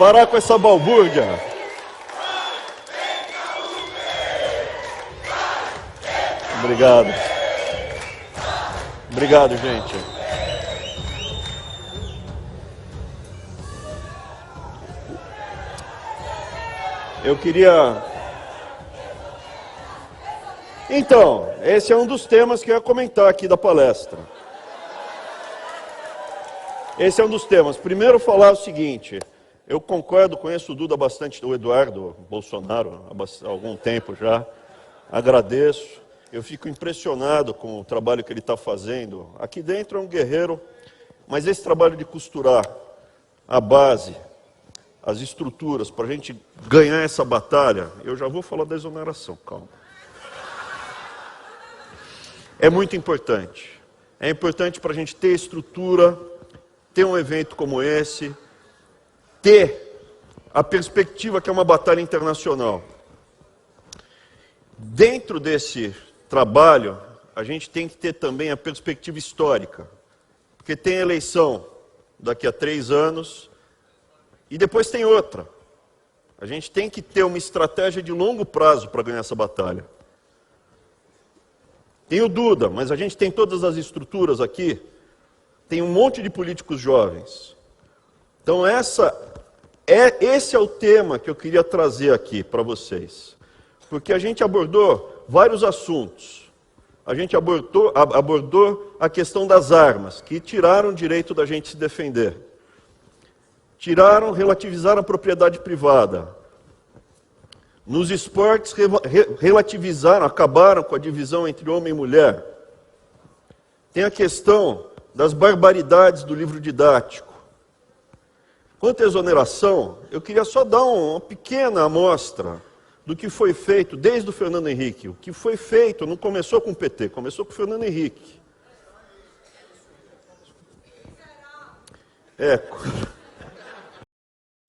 Parar com essa balbúrdia. Obrigado. Obrigado, gente. Eu queria... Então, esse é um dos temas que eu ia comentar aqui da palestra. Esse é um dos temas. Primeiro, falar o seguinte: eu concordo, conheço o Duda bastante, o Eduardo Bolsonaro, há algum tempo já. Agradeço. Eu fico impressionado com o trabalho que ele está fazendo. Aqui dentro é um guerreiro, mas esse trabalho de costurar a base, as estruturas, para a gente ganhar essa batalha, eu já vou falar da exoneração, calma. É muito importante. É importante para a gente ter estrutura, ter um evento como esse, ter a perspectiva que é uma batalha internacional. Dentro desse trabalho, a gente tem que ter também a perspectiva histórica, porque tem eleição daqui a 3 anos e depois tem outra. A gente tem que ter uma estratégia de longo prazo para ganhar essa batalha. Tem o Duda, mas a gente tem todas as estruturas aqui, tem um monte de políticos jovens. Então esse é o tema que eu queria trazer aqui para vocês. Porque a gente abordou vários assuntos. A gente abordou a questão das armas, que tiraram o direito da gente se defender. Relativizaram a propriedade privada. Nos esportes, relativizaram, acabaram com a divisão entre homem e mulher. Tem a questão das barbaridades do livro didático. Quanto à exoneração, eu queria só dar uma pequena amostra do que foi feito desde o Fernando Henrique. O que foi feito não começou com o PT, começou com o Fernando Henrique.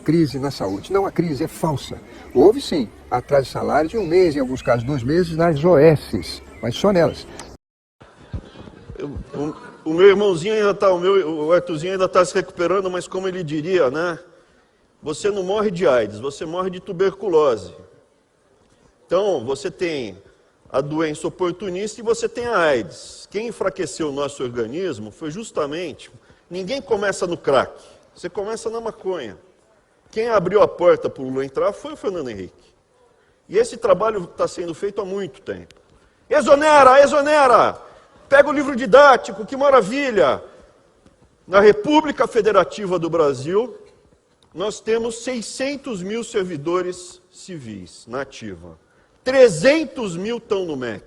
Crise na saúde. Não, a crise é falsa. Houve sim atraso de salário de 1 mês, em alguns casos 2 meses, nas OS, mas só nelas. O meu irmãozinho ainda está, o Arthurzinho ainda está se recuperando, mas como ele diria, né? Você não morre de AIDS, você morre de tuberculose. Então, você tem a doença oportunista e você tem a AIDS. Quem enfraqueceu o nosso organismo foi justamente... Ninguém começa no crack, você começa na maconha. Quem abriu a porta para o Lula entrar foi o Fernando Henrique. E esse trabalho está sendo feito há muito tempo. Exonera, exonera! Pega o livro didático, que maravilha! Na República Federativa do Brasil, nós temos 600 mil servidores civis na ativa. 300 mil estão no MEC.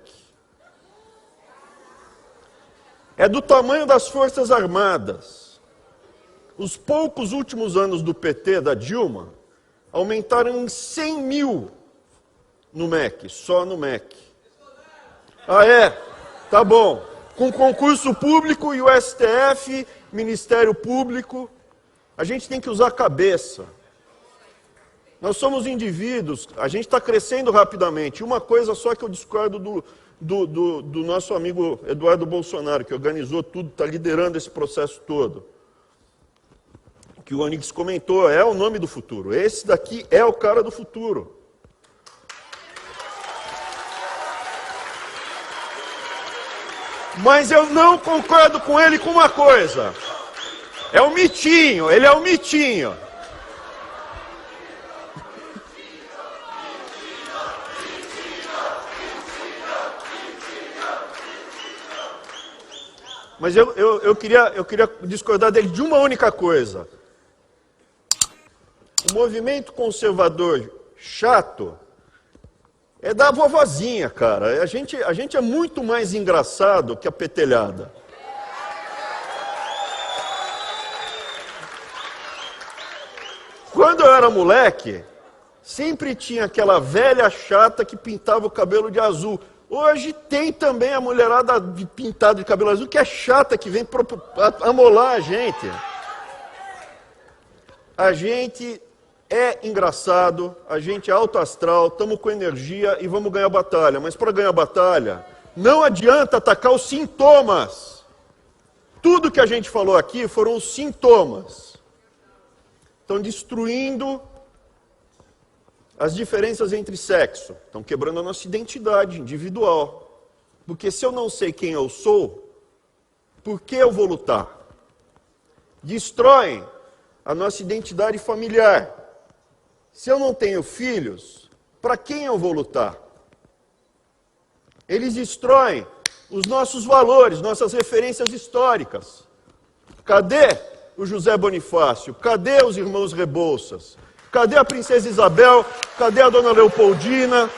É do tamanho das Forças Armadas. Os poucos últimos anos do PT, da Dilma, aumentaram em 100 mil no MEC, só no MEC. Ah, é? Tá bom. Com concurso público e o STF, Ministério Público, a gente tem que usar a cabeça. Nós somos indivíduos, a gente está crescendo rapidamente. Uma coisa só que eu discordo do nosso amigo Eduardo Bolsonaro, que organizou tudo, está liderando esse processo todo. Que o Onix comentou, é o nome do futuro. Esse daqui é o cara do futuro. Mas eu não concordo com ele com uma coisa. É um mitinho, ele é um mitinho. Mas eu queria discordar dele de uma única coisa. O movimento conservador chato é da vovozinha, cara. A gente é muito mais engraçado que a petelhada. Quando eu era moleque, sempre tinha aquela velha chata que pintava o cabelo de azul. Hoje tem também a mulherada pintada de cabelo azul, que é chata, que vem amolar a gente. A gente é engraçado, a gente é alto astral, estamos com energia e vamos ganhar a batalha. Mas para ganhar a batalha, não adianta atacar os sintomas. Tudo que a gente falou aqui foram os sintomas. estão destruindo as diferenças entre sexo, estão quebrando a nossa identidade individual. Porque se eu não sei quem eu sou, por que eu vou lutar? Destroem a nossa identidade familiar. Se eu não tenho filhos, para quem eu vou lutar? Eles destroem os nossos valores, nossas referências históricas. Cadê o José Bonifácio? Cadê os irmãos Rebouças? Cadê a princesa Isabel? Cadê a dona Leopoldina?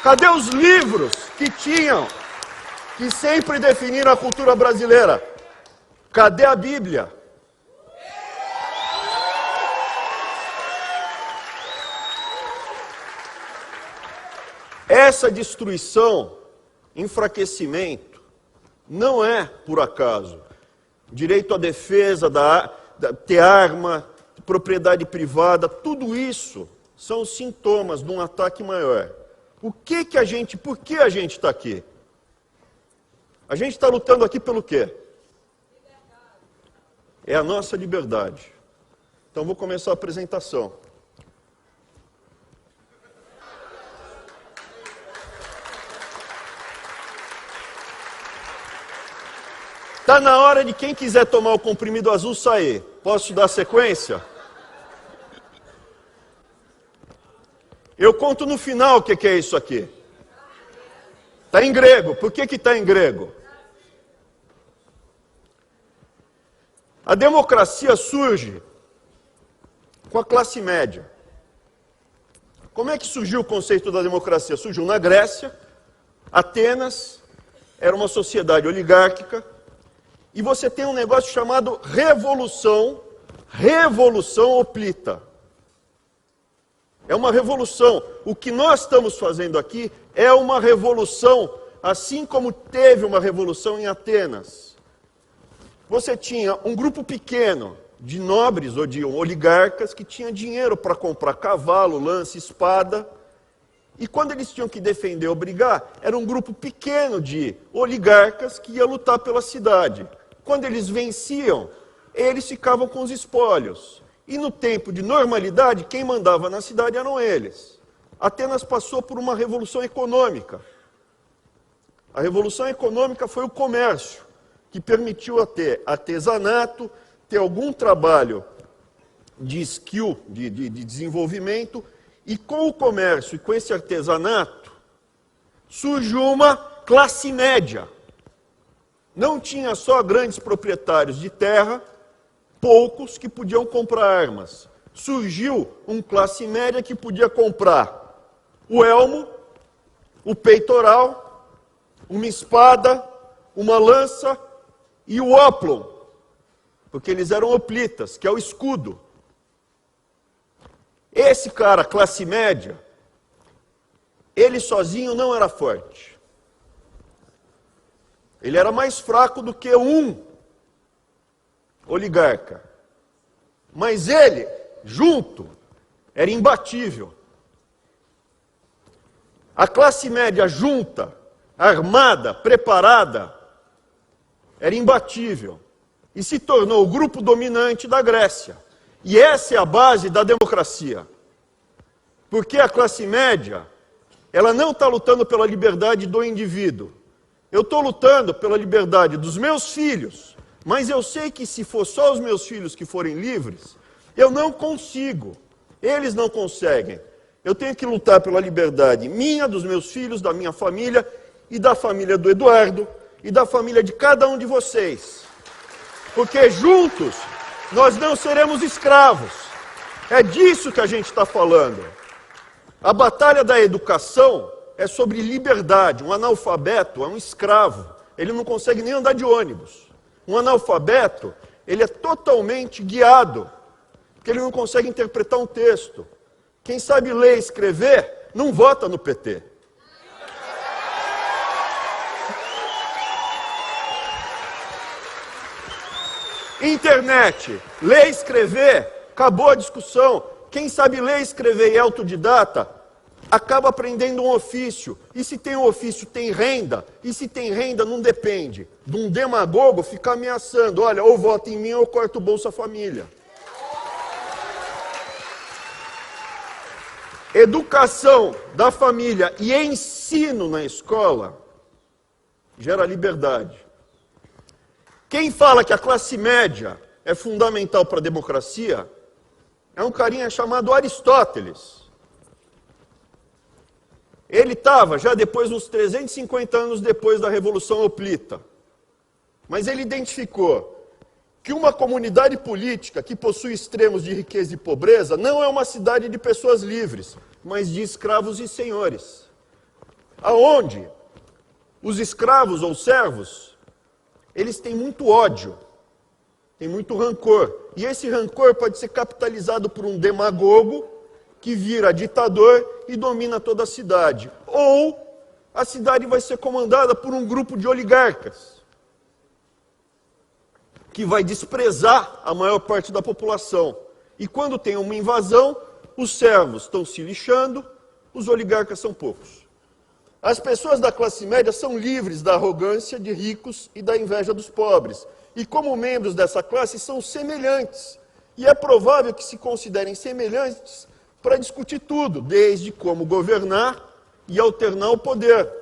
Cadê os livros que sempre definiram a cultura brasileira? Cadê a Bíblia? Essa destruição, enfraquecimento, não é por acaso. Direito à defesa, ter arma, propriedade privada, tudo isso são sintomas de um ataque maior. Por que a gente está aqui? A gente está lutando aqui pelo quê? É a nossa liberdade. Então vou começar a apresentação. Está na hora de quem quiser tomar o comprimido azul sair. Posso dar sequência? Eu conto no final o que é isso aqui. Está em grego. Por que está em grego? A democracia surge com a classe média. Como é que surgiu o conceito da democracia? Surgiu na Grécia. Atenas era uma sociedade oligárquica. E você tem um negócio chamado revolução hoplita. É uma revolução. O que nós estamos fazendo aqui é uma revolução, assim como teve uma revolução em Atenas. Você tinha um grupo pequeno de nobres ou de oligarcas que tinha dinheiro para comprar cavalo, lança, espada. E quando eles tinham que defender ou brigar, era um grupo pequeno de oligarcas que ia lutar pela cidade. Quando eles venciam, eles ficavam com os espólios. E no tempo de normalidade, quem mandava na cidade eram eles. Atenas passou por uma revolução econômica. A revolução econômica foi o comércio, que permitiu ter artesanato, ter algum trabalho de skill, de desenvolvimento, e com o comércio e com esse artesanato, surgiu uma classe média. Não tinha só grandes proprietários de terra, poucos que podiam comprar armas. Surgiu uma classe média que podia comprar o elmo, o peitoral, uma espada, uma lança e o óplon, porque eles eram hoplitas, que é o escudo. Esse cara, classe média, ele sozinho não era forte. Ele era mais fraco do que um oligarca. Mas ele, junto, era imbatível. A classe média junta, armada, preparada, era imbatível. E se tornou o grupo dominante da Grécia. E essa é a base da democracia. Porque a classe média, ela não está lutando pela liberdade do indivíduo. Eu estou lutando pela liberdade dos meus filhos, mas eu sei que se for só os meus filhos que forem livres, eu não consigo. Eles não conseguem. Eu tenho que lutar pela liberdade minha, dos meus filhos, da minha família e da família do Eduardo e da família de cada um de vocês. Porque juntos nós não seremos escravos. É disso que a gente está falando. A batalha da educação é sobre liberdade. Um analfabeto é um escravo. Ele não consegue nem andar de ônibus. Um analfabeto, ele é totalmente guiado, porque ele não consegue interpretar um texto. Quem sabe ler e escrever, não vota no PT. Internet, ler e escrever, acabou a discussão. Quem sabe ler, escrever e é autodidata, acaba aprendendo um ofício. E se tem um ofício, tem renda. E se tem renda, não depende de um demagogo ficar ameaçando. Olha, ou vota em mim ou eu corto o Bolsa Família. Educação da família e ensino na escola gera liberdade. Quem fala que a classe média é fundamental para a democracia é um carinha chamado Aristóteles. Ele estava já depois, uns 350 anos depois da Revolução Hoplita. Mas ele identificou que uma comunidade política que possui extremos de riqueza e pobreza não é uma cidade de pessoas livres, mas de escravos e senhores. Aonde os escravos ou servos, eles têm muito ódio, têm muito rancor. E esse rancor pode ser capitalizado por um demagogo que vira ditador e domina toda a cidade. Ou a cidade vai ser comandada por um grupo de oligarcas, que vai desprezar a maior parte da população. E quando tem uma invasão, os servos estão se lixando, os oligarcas são poucos. As pessoas da classe média são livres da arrogância de ricos e da inveja dos pobres. E como membros dessa classe são semelhantes. E é provável que se considerem semelhantes para discutir tudo, desde como governar e alternar o poder,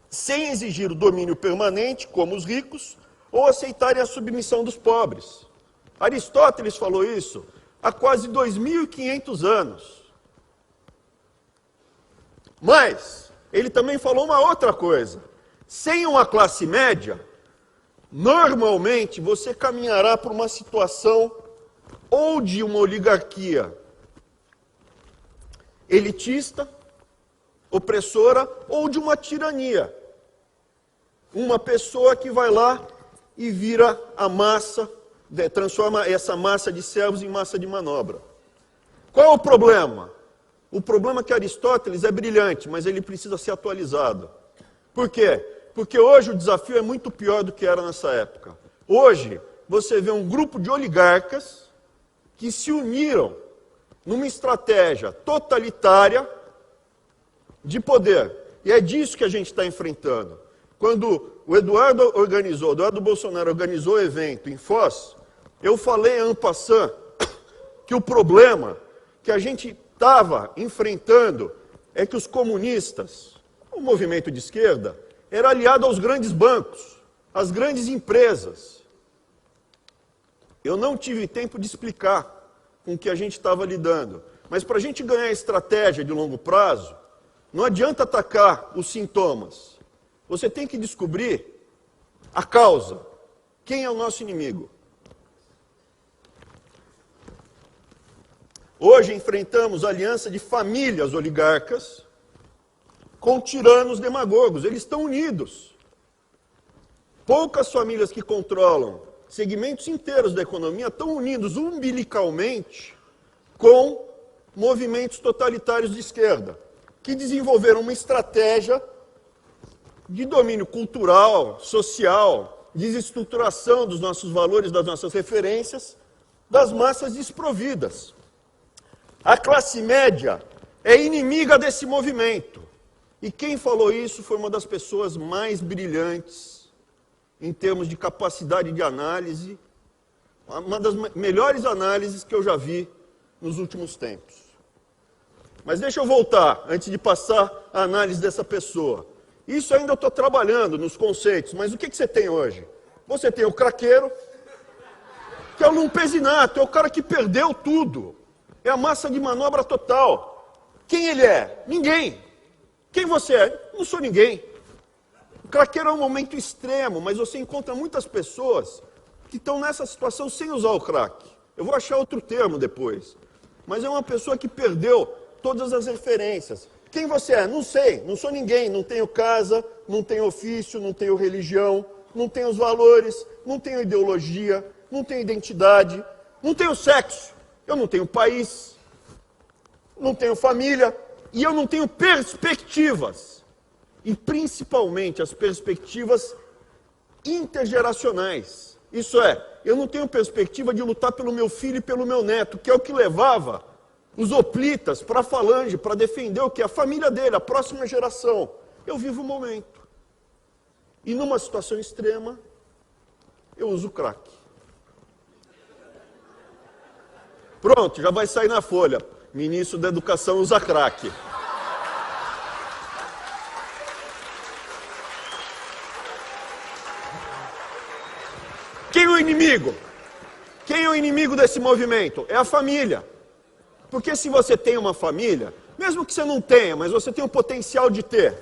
sem exigir o domínio permanente, como os ricos, ou aceitarem a submissão dos pobres. Aristóteles falou isso há quase 2.500 anos. Mas ele também falou uma outra coisa. Sem uma classe média, normalmente você caminhará para uma situação ou de uma oligarquia elitista, opressora, ou de uma tirania. Uma pessoa que vai lá e vira a massa, transforma essa massa de servos em massa de manobra. Qual é o problema? O problema é que Aristóteles é brilhante, mas ele precisa ser atualizado. Por quê? Porque hoje o desafio é muito pior do que era nessa época. Hoje, você vê um grupo de oligarcas que se uniram numa estratégia totalitária de poder. E é disso que a gente está enfrentando. Quando o Eduardo Bolsonaro organizou o evento em Foz, eu falei en passant que o problema que a gente estava enfrentando é que os comunistas, o movimento de esquerda, era aliado aos grandes bancos, às grandes empresas. Eu não tive tempo de explicar com o que a gente estava lidando. Mas para a gente ganhar estratégia de longo prazo, não adianta atacar os sintomas. Você tem que descobrir a causa. Quem é o nosso inimigo? Hoje enfrentamos a aliança de famílias oligarcas com tiranos demagogos. Eles estão unidos. Poucas famílias que controlam segmentos inteiros da economia estão unidos umbilicalmente com movimentos totalitários de esquerda, que desenvolveram uma estratégia de domínio cultural, social, desestruturação dos nossos valores, das nossas referências, das massas desprovidas. A classe média é inimiga desse movimento. E quem falou isso foi uma das pessoas mais brilhantes em termos de capacidade de análise, uma das melhores análises que eu já vi nos últimos tempos. Mas deixa eu voltar, antes de passar a análise dessa pessoa. Isso ainda eu estou trabalhando nos conceitos, mas o que você tem hoje? Você tem o craqueiro, que é o lumpesinato, é o cara que perdeu tudo. É a massa de manobra total. Quem ele é? Ninguém. Quem você é? Não sou ninguém. O craqueiro é um momento extremo, mas você encontra muitas pessoas que estão nessa situação sem usar o crack. Eu vou achar outro termo depois. Mas é uma pessoa que perdeu todas as referências. Quem você é? Não sei, não sou ninguém. Não tenho casa, não tenho ofício, não tenho religião, não tenho os valores, não tenho ideologia, não tenho identidade, não tenho sexo, eu não tenho país, não tenho família e eu não tenho perspectivas. E principalmente as perspectivas intergeracionais. Isso é, eu não tenho perspectiva de lutar pelo meu filho e pelo meu neto, que é o que levava os hoplitas para a falange, para defender o que? A família dele, a próxima geração. Eu vivo o momento. E numa situação extrema, eu uso o crack. Pronto, já vai sair na folha. ministro da Educação usa crack. Quem é o inimigo? Quem é o inimigo desse movimento? É a família. Porque se você tem uma família, mesmo que você não tenha, mas você tem o potencial de ter,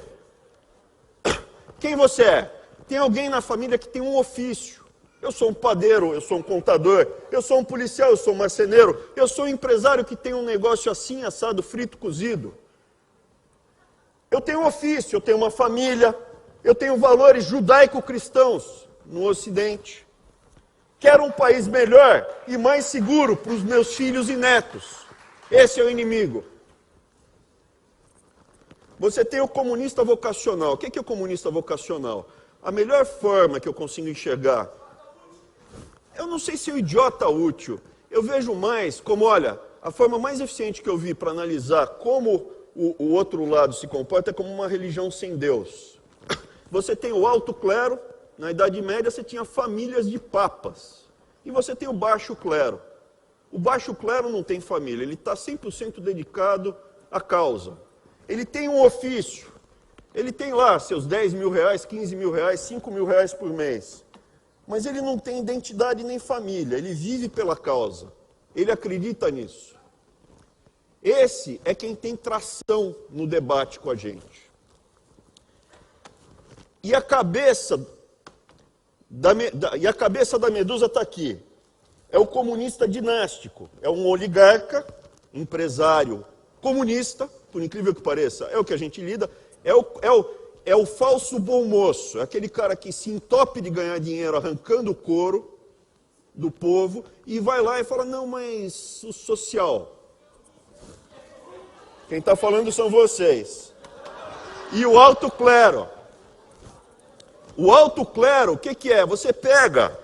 quem você é? Tem alguém na família que tem um ofício. Eu sou um padeiro, eu sou um contador, eu sou um policial, eu sou um marceneiro, eu sou um empresário que tem um negócio assim, assado, frito, cozido. Eu tenho um ofício, eu tenho uma família, eu tenho valores judaico-cristãos no Ocidente. Quero um país melhor e mais seguro para os meus filhos e netos. Esse é o inimigo. Você tem o comunista vocacional. O que é o comunista vocacional? A melhor forma que eu consigo enxergar, eu não sei se é o idiota útil, eu vejo mais como, olha, a forma mais eficiente que eu vi para analisar como o outro lado se comporta é como uma religião sem Deus. Você tem o alto clero, na Idade Média você tinha famílias de papas, e você tem o baixo clero. O baixo clero não tem família, ele está 100% dedicado à causa. Ele tem um ofício, ele tem lá seus 10 mil reais, 15 mil reais, 5 mil reais por mês. Mas ele não tem identidade nem família, ele vive pela causa. Ele acredita nisso. Esse é quem tem tração no debate com a gente. E a cabeça da medusa está aqui. É o comunista dinástico, é um oligarca, empresário comunista, por incrível que pareça, é o que a gente lida, é o falso bom moço, é aquele cara que se entope de ganhar dinheiro arrancando o couro do povo e vai lá e fala, não, mas o social. Quem está falando são vocês. E o alto clero. O alto clero, o que é? Você pega,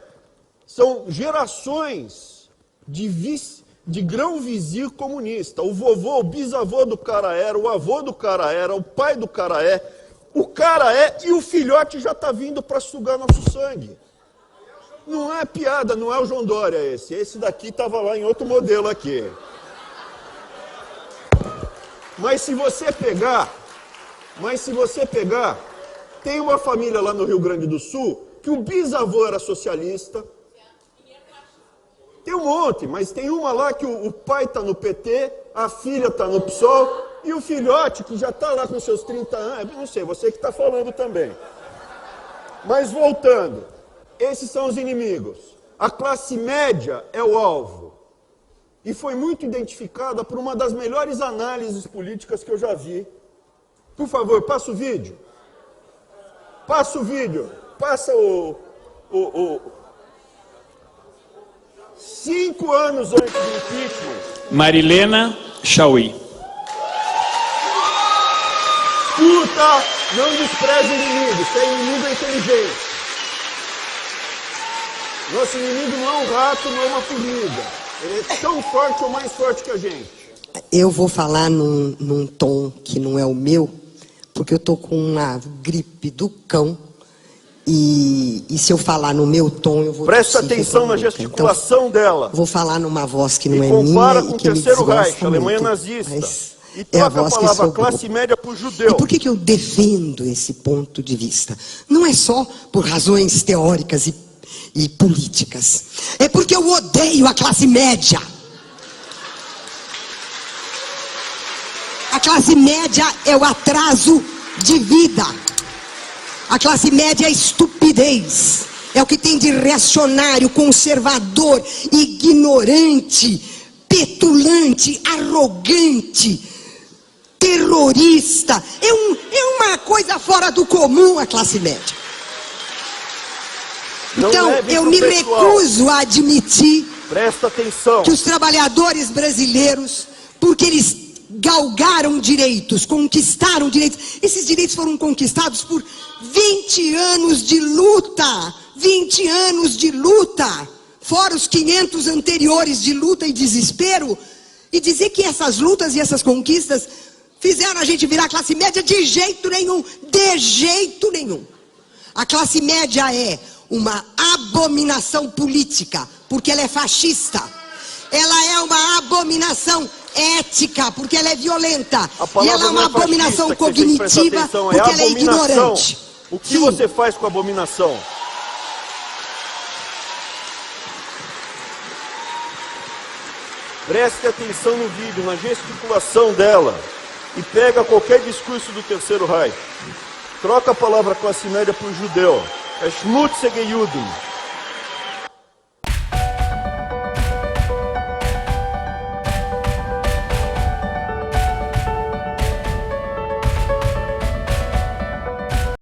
são gerações de grão-vizir comunista. O vovô, o bisavô do cara era, o avô do cara era, o pai do cara é, o cara é e o filhote já está vindo para sugar nosso sangue. Não é piada, não é o João Dória esse. Esse daqui estava lá em outro modelo aqui. Mas se você pegar, tem uma família lá no Rio Grande do Sul que o bisavô era socialista. Tem um monte, mas tem uma lá que o pai está no PT, a filha está no PSOL e o filhote que já está lá com seus 30 anos, não sei, você que está falando também. Mas voltando, esses são os inimigos. A classe média é o alvo. E foi muito identificada por uma das melhores análises políticas que eu já vi. Por favor, passa o vídeo. Passa o vídeo. Passa o 5 anos antes do impeachment. Marilena Chauí. Escuta, não despreze o inimigo. Seu inimigo é inteligente. Nosso inimigo não é um rato, não é uma formiga. Ele é tão forte ou mais forte que a gente. Eu vou falar num tom que não é o meu, porque eu tô com uma gripe do cão. E se eu falar no meu tom, eu vou... Presta atenção na gesticulação dela. Vou falar numa voz que não é compara minha com e que o me Terceiro desgosta Reich, a Alemanha muito, nazista. E é troca a voz a que palavra sobrou. classe média por judeu. E por que eu defendo esse ponto de vista? Não é só por razões teóricas e políticas. É porque eu odeio a classe média. A classe média é o atraso de vida. A classe média é estupidez. É o que tem de reacionário, conservador, ignorante, petulante, arrogante, terrorista. É uma coisa fora do comum a classe média. Não então, leve eu pro me pessoal. recuso a admitir Presta atenção. que os trabalhadores brasileiros, porque eles galgaram direitos, conquistaram direitos, esses direitos foram conquistados por 20 anos de luta, 20 anos de luta, fora os 500 anteriores de luta e desespero, e dizer que essas lutas e essas conquistas fizeram a gente virar classe média de jeito nenhum, de jeito nenhum. A classe média é uma abominação política, porque ela é fascista. ela é uma abominação ética, porque ela é violenta. A E palavra ela é não uma é fascista, abominação que você tem que prestar cognitiva, atenção, porque ela é abominação. ignorante. O que Sim. você faz com a abominação? Preste atenção no vídeo, na gesticulação dela. E pega qualquer discurso do Terceiro Reich. Troca a palavra classe média por judeu. É Schmutzige Juden.